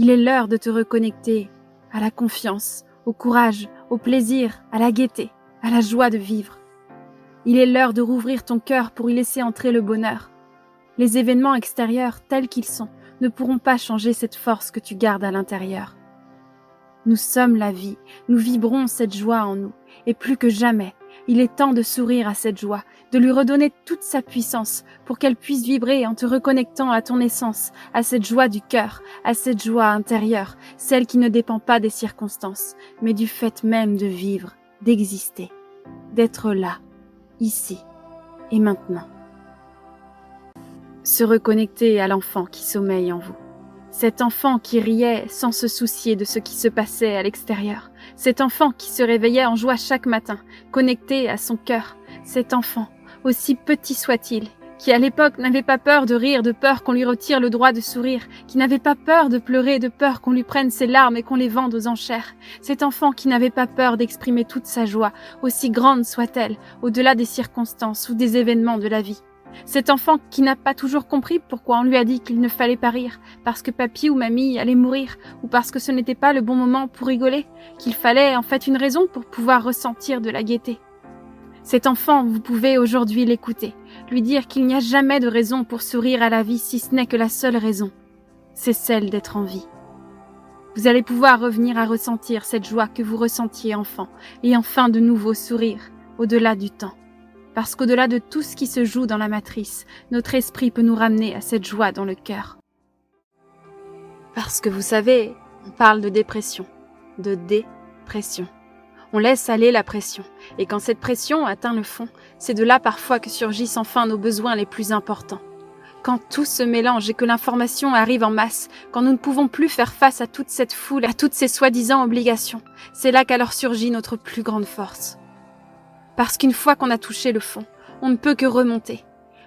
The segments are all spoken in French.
Il est l'heure de te reconnecter à la confiance, au courage, au plaisir, à la gaieté, à la joie de vivre. Il est l'heure de rouvrir ton cœur pour y laisser entrer le bonheur. Les événements extérieurs, tels qu'ils sont, ne pourront pas changer cette force que tu gardes à l'intérieur. Nous sommes la vie, nous vibrons cette joie en nous, et plus que jamais, il est temps de sourire à cette joie, de lui redonner toute sa puissance pour qu'elle puisse vibrer en te reconnectant à ton essence, à cette joie du cœur, à cette joie intérieure, celle qui ne dépend pas des circonstances, mais du fait même de vivre, d'exister, d'être là, ici et maintenant. Se reconnecter à l'enfant qui sommeille en vous. Cet enfant qui riait sans se soucier de ce qui se passait à l'extérieur. Cet enfant qui se réveillait en joie chaque matin, connecté à son cœur. Cet enfant, aussi petit soit-il, qui à l'époque n'avait pas peur de rire, de peur qu'on lui retire le droit de sourire, qui n'avait pas peur de pleurer, de peur qu'on lui prenne ses larmes et qu'on les vende aux enchères. Cet enfant qui n'avait pas peur d'exprimer toute sa joie, aussi grande soit-elle, au-delà des circonstances ou des événements de la vie. Cet enfant qui n'a pas toujours compris pourquoi on lui a dit qu'il ne fallait pas rire, parce que papy ou mamie allait mourir, ou parce que ce n'était pas le bon moment pour rigoler, qu'il fallait en fait une raison pour pouvoir ressentir de la gaieté. Cet enfant, vous pouvez aujourd'hui l'écouter, lui dire qu'il n'y a jamais de raison pour sourire à la vie si ce n'est que la seule raison, c'est celle d'être en vie. Vous allez pouvoir revenir à ressentir cette joie que vous ressentiez enfant, et enfin de nouveau sourire, au-delà du temps. Parce qu'au-delà de tout ce qui se joue dans la matrice, notre esprit peut nous ramener à cette joie dans le cœur. Parce que vous savez, on parle de dépression, de dépression. On laisse aller la pression, et quand cette pression atteint le fond, c'est de là parfois que surgissent enfin nos besoins les plus importants. Quand tout se mélange et que l'information arrive en masse, quand nous ne pouvons plus faire face à toute cette foule, à toutes ces soi-disant obligations, c'est là qu'alors surgit notre plus grande force. Parce qu'une fois qu'on a touché le fond, on ne peut que remonter.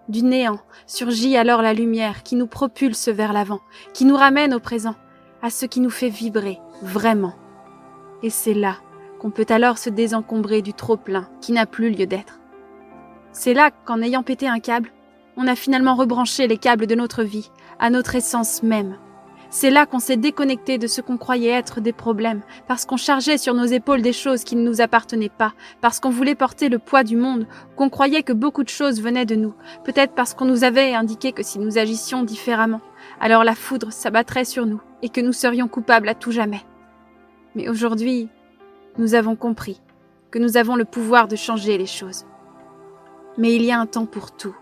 Du néant surgit alors la lumière qui nous propulse vers l'avant, qui nous ramène au présent, à ce qui nous fait vibrer vraiment. Et c'est là qu'on peut alors se désencombrer du trop-plein qui n'a plus lieu d'être. C'est là qu'en ayant pété un câble, on a finalement rebranché les câbles de notre vie, à notre essence même. C'est là qu'on s'est déconnecté de ce qu'on croyait être des problèmes, parce qu'on chargeait sur nos épaules des choses qui ne nous appartenaient pas, parce qu'on voulait porter le poids du monde, qu'on croyait que beaucoup de choses venaient de nous, peut-être parce qu'on nous avait indiqué que si nous agissions différemment, alors la foudre s'abattrait sur nous et que nous serions coupables à tout jamais. Mais aujourd'hui, nous avons compris que nous avons le pouvoir de changer les choses. Mais il y a un temps pour tout,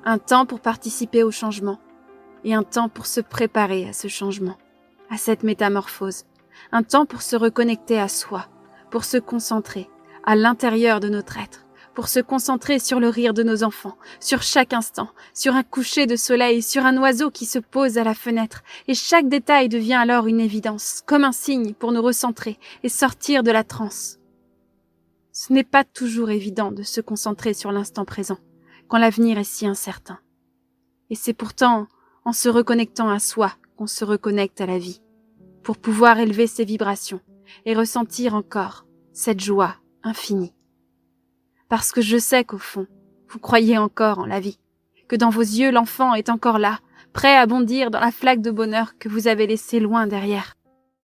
un temps pour participer au changement, et un temps pour se préparer à ce changement, à cette métamorphose, un temps pour se reconnecter à soi, pour se concentrer à l'intérieur de notre être, pour se concentrer sur le rire de nos enfants, sur chaque instant, sur un coucher de soleil, sur un oiseau qui se pose à la fenêtre, et chaque détail devient alors une évidence, comme un signe pour nous recentrer et sortir de la transe. Ce n'est pas toujours évident de se concentrer sur l'instant présent, quand l'avenir est si incertain. Et c'est pourtant en se reconnectant à soi qu'on se reconnecte à la vie, pour pouvoir élever ses vibrations et ressentir encore cette joie infinie. Parce que je sais qu'au fond, vous croyez encore en la vie, que dans vos yeux l'enfant est encore là, prêt à bondir dans la flaque de bonheur que vous avez laissée loin derrière.